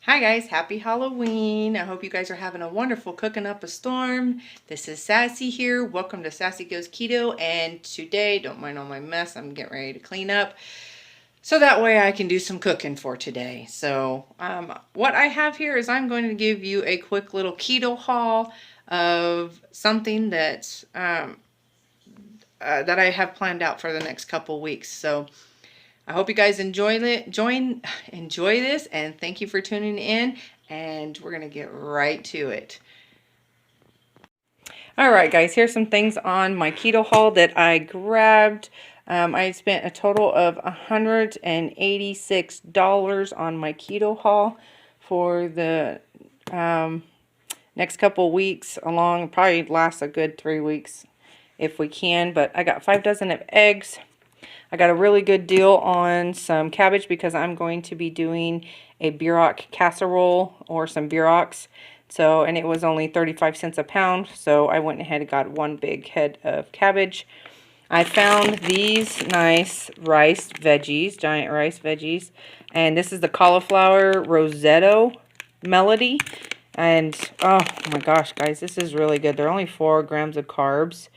Hi guys, happy Halloween. I hope you guys are having a wonderful cooking up a storm. This is Sassy here. Welcome to Sassy Goes Keto, and today, don't mind all my mess, I'm getting ready to clean up so that way I can do some cooking for today. So what I have here is I'm going to give you a quick little keto haul of something that that I have planned out for the next couple weeks. So I hope you guys enjoy this, and thank you for tuning in, and we're gonna get right to it. All right, guys, here's some things on my keto haul that I grabbed. I spent a total of $186 on my keto haul for the next couple weeks, probably lasts a good 3 weeks if we can. But I got 5 dozen of eggs. I got a really good deal on some cabbage because I'm going to be doing a burdock casserole or some burrocks. So, and it was only 35 cents a pound. So I went ahead and got one big head of cabbage. I found these nice rice veggies, giant rice veggies. And this is the cauliflower Rosetto Melody. And oh my gosh, guys, this is really good. They're only 4 grams of carbs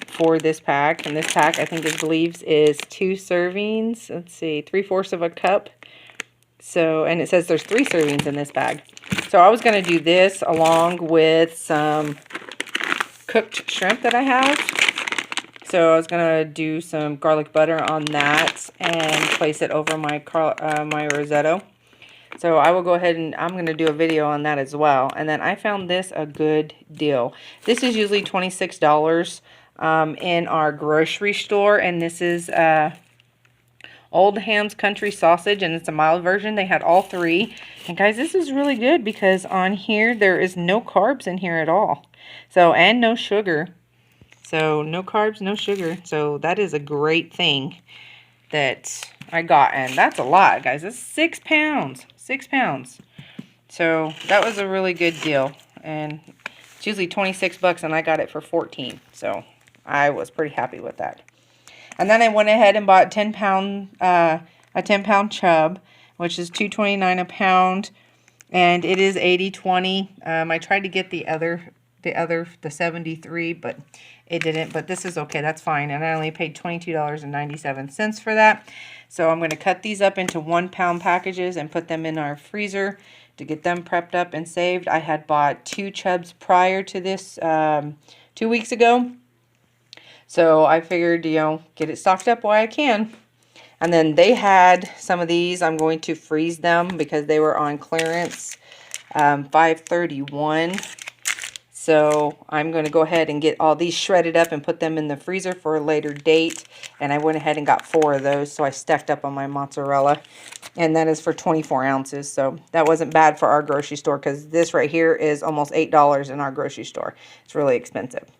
for this pack, and this pack I believes is 2 servings. Let's see, 3/4 of a cup. So, and it says there's 3 servings in this bag. So I was going to do this along with some cooked shrimp that I have. So I was going to do some garlic butter on that and place it over my my risotto. So I will go ahead and I'm going to do a video on that as well. And then I found this a good deal. This is usually $26 in our grocery store, and this is Old Ham's Country Sausage, and it's a mild version. They had all 3, and guys, this is really good because on here there is no carbs in here at all. So, and no sugar. So no carbs, no sugar. So that is a great thing that I got, and that's a lot, guys. That's 6 pounds. 6 pounds. So that was a really good deal, and it's usually 26 bucks, and I got it for 14. So I was pretty happy with that. And then I went ahead and bought a 10-pound chub, which is $2.29 a pound, and it is 80/20. I tried to get the 73, but it didn't. But this is okay. That's fine. And I only paid $22.97 for that. So I'm going to cut these up into 1-pound packages and put them in our freezer to get them prepped up and saved. I had bought 2 chubs prior to this 2 weeks ago. So I figured, get it stocked up while I can. And then they had some of these. I'm going to freeze them because they were on clearance, $5.31. So I'm going to go ahead and get all these shredded up and put them in the freezer for a later date. And I went ahead and got 4 of those, so I stacked up on my mozzarella. And that is for 24 ounces. So that wasn't bad for our grocery store because this right here is almost $8 in our grocery store. It's really expensive.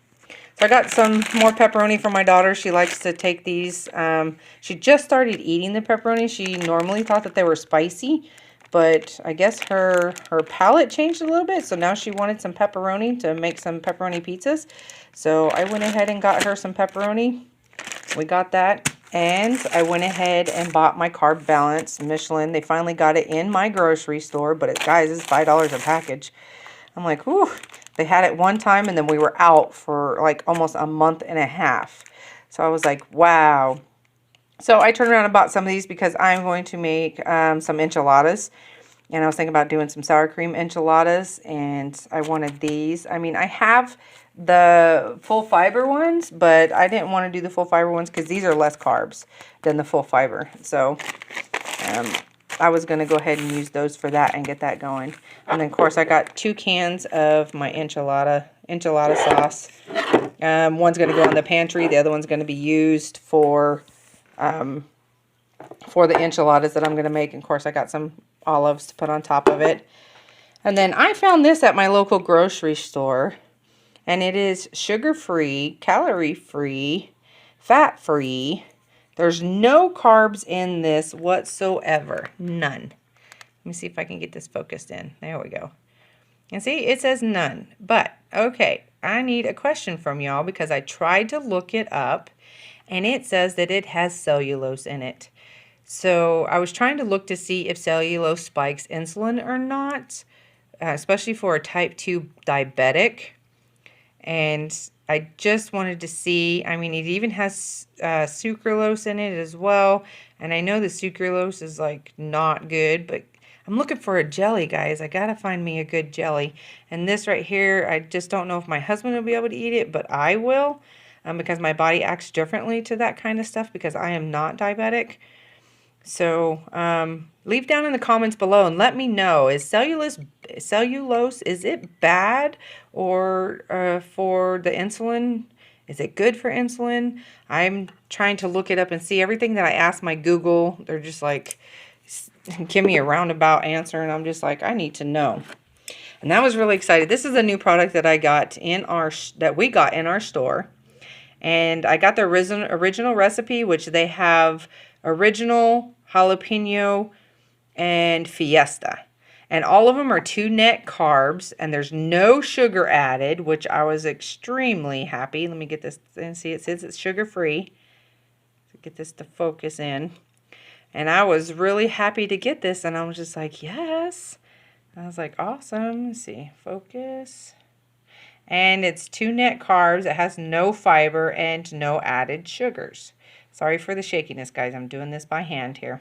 So I got some more pepperoni for my daughter. She likes to take these. She just started eating the pepperoni. She normally thought that they were spicy, but I guess her palate changed a little bit. So now she wanted some pepperoni to make some pepperoni pizzas. So I went ahead and got her some pepperoni. We got that. And I went ahead and bought my Carb Balance Michelin. They finally got it in my grocery store, but guys, it's $5 a package. I'm like, whew. They had it one time, and then we were out for like almost a month and a half. So I was like, wow. So I turned around and bought some of these because I'm going to make some enchiladas. And I was thinking about doing some sour cream enchiladas, and I wanted these. I mean, I have the full fiber ones, but I didn't want to do the full fiber ones because these are less carbs than the full fiber. So I was going to go ahead and use those for that and get that going. And then, of course, I got 2 cans of my enchilada sauce. One's going to go in the pantry. The other one's going to be used for the enchiladas that I'm going to make. And, of course, I got some olives to put on top of it. And then I found this at my local grocery store. And it is sugar-free, calorie-free, fat-free. There's no carbs in this whatsoever. None. Let me see if I can get this focused in. There we go. And see, it says none. But, okay, I need a question from y'all because I tried to look it up, and it says that it has cellulose in it. So I was trying to look to see if cellulose spikes insulin or not, especially for a type 2 diabetic. And I just wanted to see, I mean, it even has sucralose in it as well. And I know the sucralose is like not good, but I'm looking for a jelly, guys. I gotta find me a good jelly. And this right here, I just don't know if my husband will be able to eat it, but I will, because my body acts differently to that kind of stuff because I am not diabetic. So leave down in the comments below and let me know, is cellulose, is it bad or for the insulin? Is it good for insulin? I'm trying to look it up and see. Everything that I ask my Google, they're just like, give me a roundabout answer, and I'm just like, I need to know. And I was really excited. This is a new product that I got in we got in our store. And I got the original recipe, which they have original, jalapeno, and fiesta. And all of them are 2 net carbs, and there's no sugar added, which I was extremely happy. Let me get this and see. It says it's sugar-free. Get this to focus in. And I was really happy to get this, and I was just like, yes. I was like, awesome. Let's see. Focus. And it's 2 net carbs. It has no fiber and no added sugars. Sorry for the shakiness, guys. I'm doing this by hand here.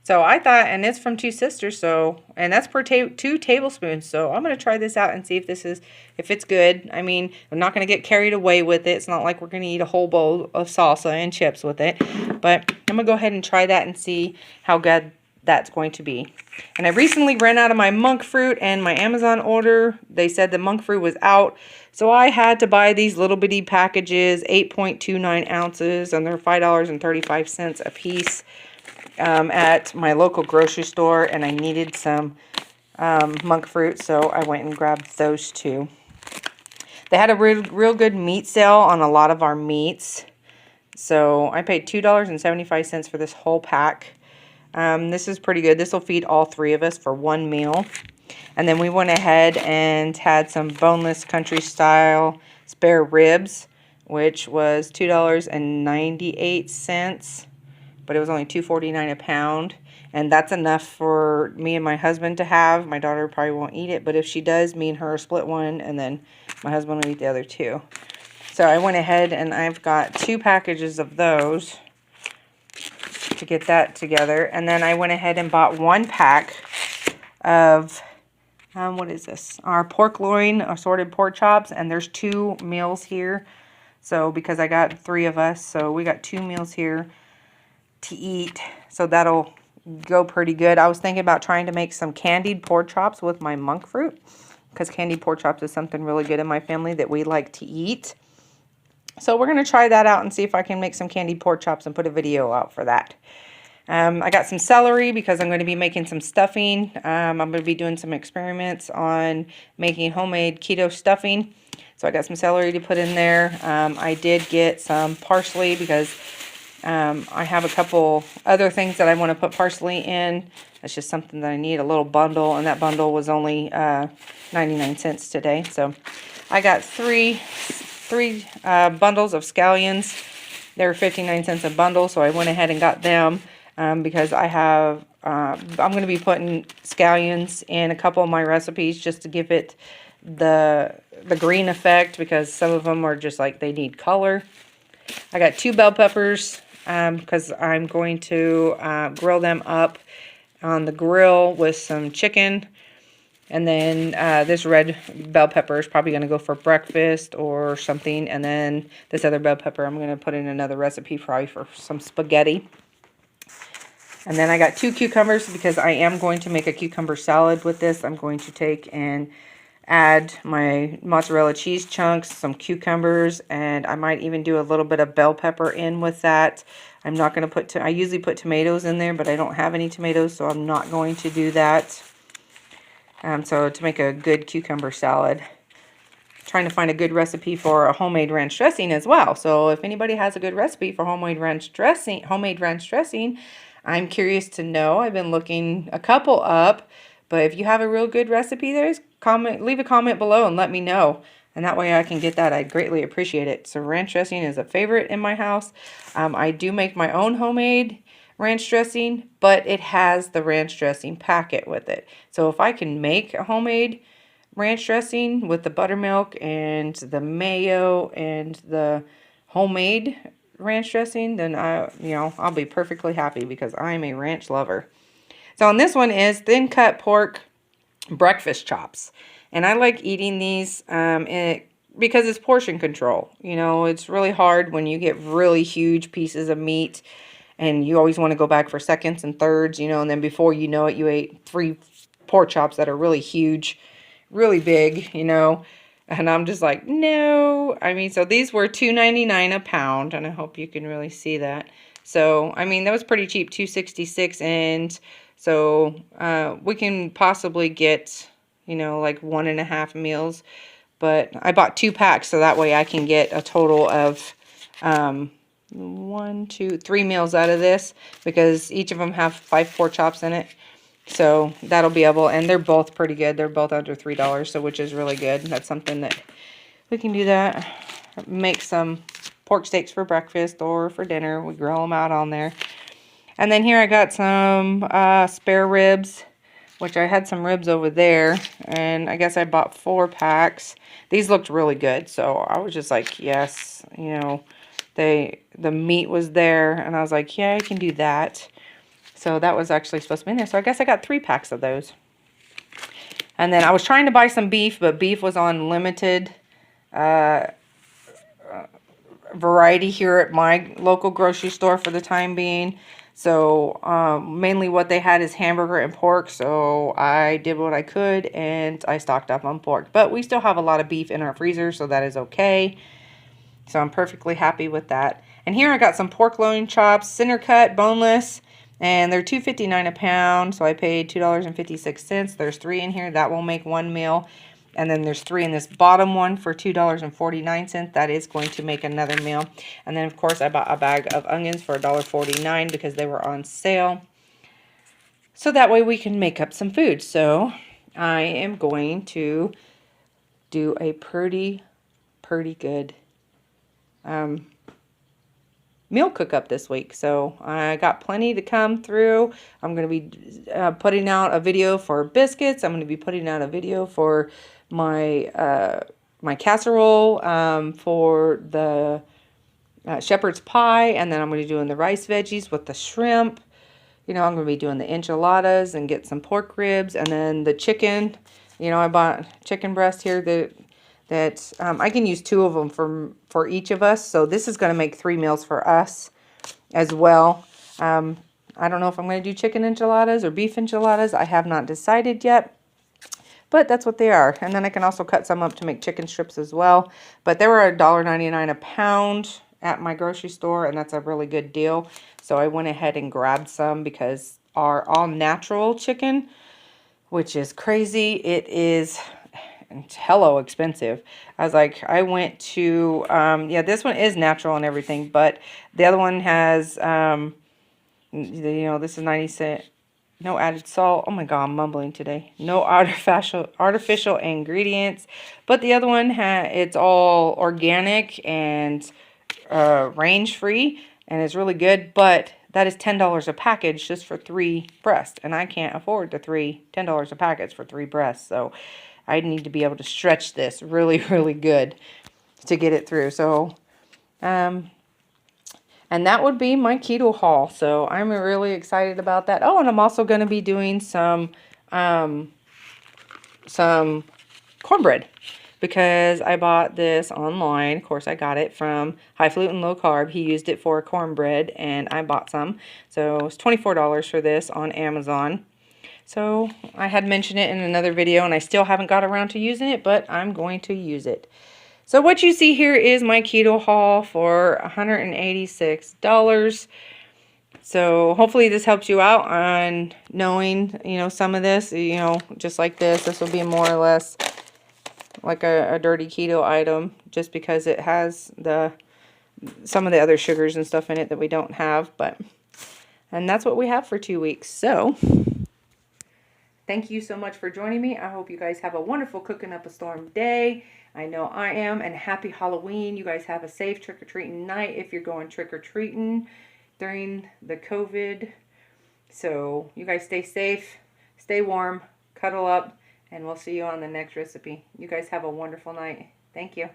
So I thought, and it's from 2 sisters, so, and that's per 2 tablespoons. So I'm going to try this out and see if it's good. I mean, I'm not going to get carried away with it. It's not like we're going to eat a whole bowl of salsa and chips with it. But I'm going to go ahead and try that and see how good that's going to be. And I recently ran out of my monk fruit, and my Amazon order, they said the monk fruit was out. So I had to buy these little bitty packages, 8.29 ounces, and they're $5.35 a piece at my local grocery store. And I needed some monk fruit, so I went and grabbed those 2. They had a real good meat sale on a lot of our meats. So I paid $2.75 for this whole pack. This is pretty good. This will feed all 3 of us for 1 meal. And then we went ahead and had some boneless country style spare ribs, which was $2.98, but it was only $2.49 a pound. And that's enough for me and my husband to have. My daughter probably won't eat it, but if she does, me and her split one, and then my husband will eat the other 2. So I went ahead and I've got 2 packages of those to get that together. And then I went ahead and bought 1 pack of what is this? Our pork loin assorted pork chops, and there's 2 meals here. So because I got 3 of us, so we got 2 meals here to eat. So that'll go pretty good. I was thinking about trying to make some candied pork chops with my monk fruit, because candied pork chops is something really good in my family that we like to eat. So we're going to try that out and see if I can make some candied pork chops and put a video out for that. I got some celery because I'm going to be making some stuffing. I'm going to be doing some experiments on making homemade keto stuffing. So I got some celery to put in there. I did get some parsley because I have a couple other things that I want to put parsley in. That's just something that I need, a little bundle, and that bundle was only 99 cents today. So I got three bundles of scallions. They were 59 cents a bundle, so I went ahead and got them. Because I have, I'm going to be putting scallions in a couple of my recipes just to give it the green effect, because some of them are just like they need color. I got 2 bell peppers because I'm going to grill them up on the grill with some chicken. And then this red bell pepper is probably going to go for breakfast or something. And then this other bell pepper I'm going to put in another recipe, probably for some spaghetti. And then I got 2 cucumbers because I am going to make a cucumber salad with this. I'm going to take and add my mozzarella cheese chunks, some cucumbers, and I might even do a little bit of bell pepper in with that. I'm not going to put, I usually put tomatoes in there, but I don't have any tomatoes, so I'm not going to do that. So to make a good cucumber salad. Trying to find a good recipe for a homemade ranch dressing as well. So if anybody has a good recipe for homemade ranch dressing, I'm curious to know. I've been looking a couple up, but if you have a real good recipe, leave a comment below and let me know. And that way I can get that. I'd greatly appreciate it. So ranch dressing is a favorite in my house. I do make my own homemade ranch dressing, but it has the ranch dressing packet with it. So if I can make a homemade ranch dressing with the buttermilk and the mayo and the homemade ranch dressing, then I'll be perfectly happy because I'm a ranch lover. So on this one is thin cut pork breakfast chops. And I like eating these because it's portion control. It's really hard when you get really huge pieces of meat and you always want to go back for seconds and thirds, and then before you know it, you ate 3 pork chops that are really huge, really big, and I'm just like, no. So these were $2.99 a pound, and I hope you can really see that. So, that was pretty cheap, $2.66, and so we can possibly get, like 1.5 meals, but I bought 2 packs, so that way I can get a total of 1, 2, 3 meals out of this, because each of them have 5 pork chops in it. So that'll be able, and they're both pretty good. They're both under $3, so which is really good. That's something that we can do that. Make some pork steaks for breakfast or for dinner. We grill them out on there. And then here I got some spare ribs, which I had some ribs over there, and I guess I bought 4 packs. These looked really good, so I was just like, yes, the meat was there, and I was like, yeah, I can do that. So that was actually supposed to be in there. So I guess I got 3 packs of those. And then I was trying to buy some beef, but beef was on limited variety here at my local grocery store for the time being. So mainly what they had is hamburger and pork. So I did what I could and I stocked up on pork. But we still have a lot of beef in our freezer, so that is okay. So I'm perfectly happy with that. And here I got some pork loin chops, center cut, boneless, and they're $2.59 a pound. So I paid $2.56. There's 3 in here. That will make 1 meal. And then there's 3 in this bottom one for $2.49. That is going to make another meal. And then, of course, I bought a bag of onions for $1.49 because they were on sale. So that way we can make up some food. So I am going to do a pretty good meal cook up this week. So I got plenty to come through. I'm going to be putting out a video for biscuits. I'm going to be putting out a video for my my casserole, for the shepherd's pie, and then I'm going to be doing the rice veggies with the shrimp. I'm going to be doing the enchiladas and get some pork ribs, and then the chicken. I bought chicken breast here that I can use 2 of them for each of us. So this is going to make 3 meals for us as well. I don't know if I'm going to do chicken enchiladas or beef enchiladas. I have not decided yet, but that's what they are. And then I can also cut some up to make chicken strips as well. But they were $1.99 a pound at my grocery store, and that's a really good deal. So I went ahead and grabbed some because our all-natural chicken, which is crazy, it is hello expensive. I was like, I went to, yeah, this one is natural and everything, but the other one has, this is 90 cents, no added salt. Oh my God, I'm mumbling today. No artificial ingredients, but the other one, it's all organic and range free, and it's really good, but that is $10 a package just for 3 breasts, and I can't afford the $10 a package for 3 breasts, so I need to be able to stretch this really, really good to get it through. So, and that would be my keto haul. So I'm really excited about that. Oh, and I'm also going to be doing some cornbread because I bought this online. Of course, I got it from High Gluten Low Carb. He used it for cornbread, and I bought some. So it's $24 for this on Amazon. So I had mentioned it in another video, and I still haven't got around to using it, but I'm going to use it. So what you see here is my keto haul for $186. So hopefully this helps you out on knowing, some of this, just like this. This will be more or less like a dirty keto item, just because it has some of the other sugars and stuff in it that we don't have. And that's what we have for 2 weeks. So thank you so much for joining me. I hope you guys have a wonderful Cooking Up a Storm day. I know I am, and happy Halloween. You guys have a safe trick-or-treating night if you're going trick-or-treating. during the COVID. So you guys stay safe, stay warm, cuddle up, and we'll see you on the next recipe. You guys have a wonderful night. Thank you.